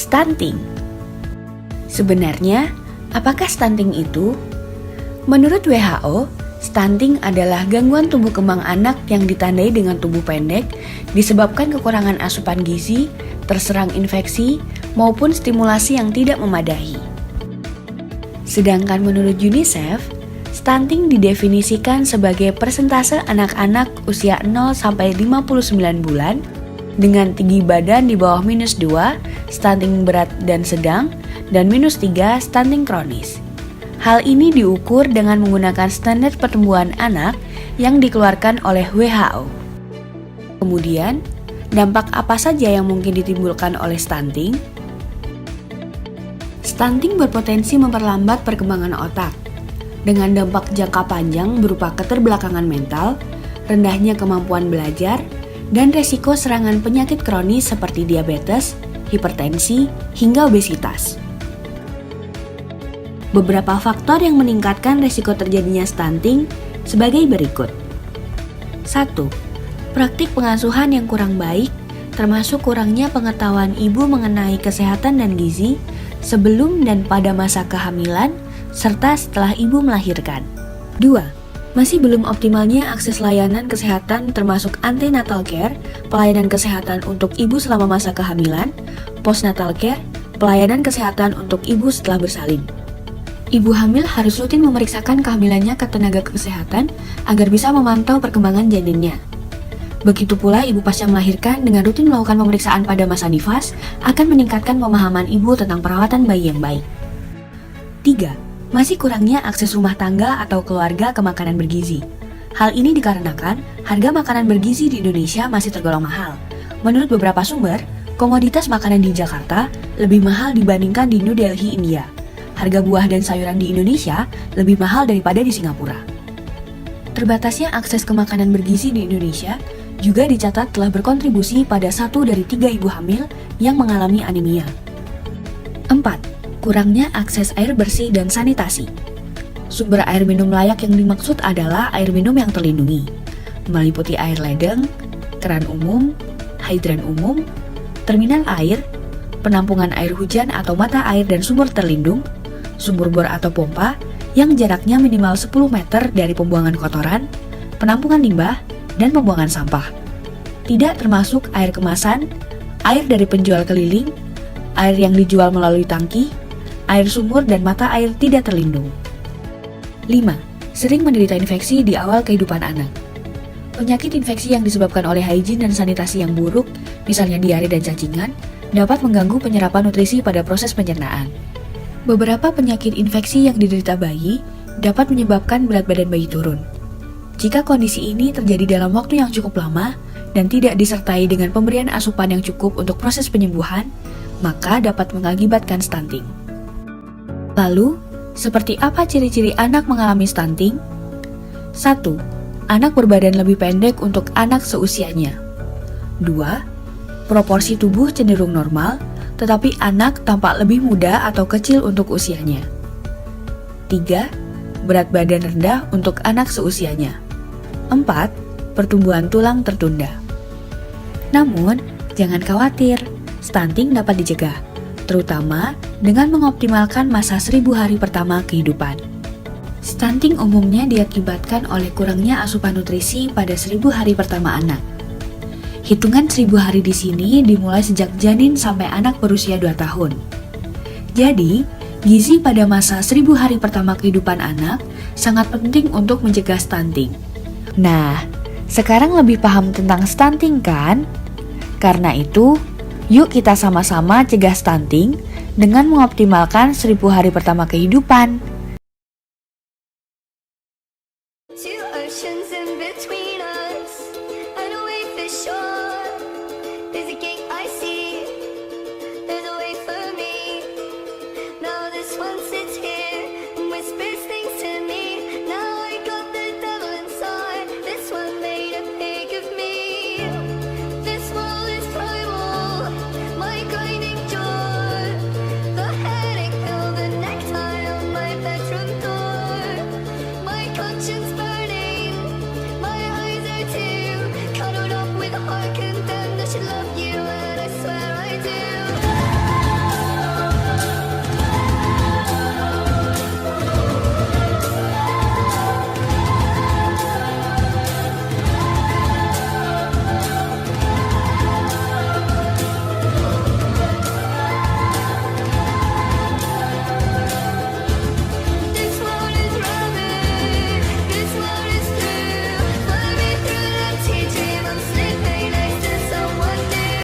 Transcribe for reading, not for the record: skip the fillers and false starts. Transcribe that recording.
Stunting. Sebenarnya, apakah stunting itu? Menurut WHO, stunting adalah gangguan tumbuh kembang anak yang ditandai dengan tubuh pendek disebabkan kekurangan asupan gizi, terserang infeksi, maupun stimulasi yang tidak memadai. Sedangkan menurut UNICEF, stunting didefinisikan sebagai persentase anak-anak usia 0 sampai 59 bulan dengan tinggi badan di bawah -2, stunting berat dan sedang, dan -3, stunting kronis. Hal ini diukur dengan menggunakan standar pertumbuhan anak yang dikeluarkan oleh WHO. Kemudian, dampak apa saja yang mungkin ditimbulkan oleh stunting? Stunting berpotensi memperlambat perkembangan otak, dengan dampak jangka panjang berupa keterbelakangan mental, rendahnya kemampuan belajar, dan resiko serangan penyakit kronis seperti diabetes, hipertensi, hingga obesitas. Beberapa faktor yang meningkatkan resiko terjadinya stunting sebagai berikut. 1. Praktik pengasuhan yang kurang baik, termasuk kurangnya pengetahuan ibu mengenai kesehatan dan gizi sebelum dan pada masa kehamilan, serta setelah ibu melahirkan. 2. Masih belum optimalnya akses layanan kesehatan termasuk antenatal care, pelayanan kesehatan untuk ibu selama masa kehamilan, postnatal care, pelayanan kesehatan untuk ibu setelah bersalin. Ibu hamil harus rutin memeriksakan kehamilannya ke tenaga kesehatan agar bisa memantau perkembangan janinnya. Begitu pula ibu pasca melahirkan dengan rutin melakukan pemeriksaan pada masa nifas akan meningkatkan pemahaman ibu tentang perawatan bayi yang baik. 3. Masih kurangnya akses rumah tangga atau keluarga ke makanan bergizi. Hal ini dikarenakan harga makanan bergizi di Indonesia masih tergolong mahal. Menurut beberapa sumber, komoditas makanan di Jakarta lebih mahal dibandingkan di New Delhi, India. Harga buah dan sayuran di Indonesia lebih mahal daripada di Singapura. Terbatasnya akses ke makanan bergizi di Indonesia juga dicatat telah berkontribusi pada 1 dari 3 ibu hamil yang mengalami anemia. 4. Kurangnya akses air bersih dan sanitasi. Sumber air minum layak yang dimaksud adalah air minum yang terlindungi, meliputi air ledeng, keran umum, hidran umum, terminal air, penampungan air hujan atau mata air dan sumur terlindung, sumur bor atau pompa yang jaraknya minimal 10 meter dari pembuangan kotoran, penampungan limbah, dan pembuangan sampah. Tidak termasuk air kemasan, air dari penjual keliling, air yang dijual melalui tangki, air sumur dan mata air tidak terlindung. 5. Sering menderita infeksi di awal kehidupan anak. Penyakit infeksi yang disebabkan oleh hygiene dan sanitasi yang buruk, misalnya diare dan cacingan, dapat mengganggu penyerapan nutrisi pada proses pencernaan. Beberapa penyakit infeksi yang diderita bayi dapat menyebabkan berat badan bayi turun. Jika kondisi ini terjadi dalam waktu yang cukup lama dan tidak disertai dengan pemberian asupan yang cukup untuk proses penyembuhan, maka dapat mengakibatkan stunting. Lalu, seperti apa ciri-ciri anak mengalami stunting? 1. Anak berbadan lebih pendek untuk anak seusianya. 2. Proporsi tubuh cenderung normal, tetapi anak tampak lebih muda atau kecil untuk usianya. 3. Berat badan rendah untuk anak seusianya. 4. Pertumbuhan tulang tertunda. Namun, jangan khawatir, stunting dapat dicegah, terutama dengan mengoptimalkan masa 1000 hari pertama kehidupan. Stunting umumnya diakibatkan oleh kurangnya asupan nutrisi pada 1000 hari pertama anak. Hitungan 1000 hari di sini dimulai sejak janin sampai anak berusia 2 tahun. Jadi, gizi pada masa 1000 hari pertama kehidupan anak sangat penting untuk mencegah stunting. Nah, sekarang lebih paham tentang stunting kan? Karena itu, yuk kita sama-sama cegah stunting dengan mengoptimalkan 1000 hari pertama kehidupan. Two oceans in between us, and a way for sure.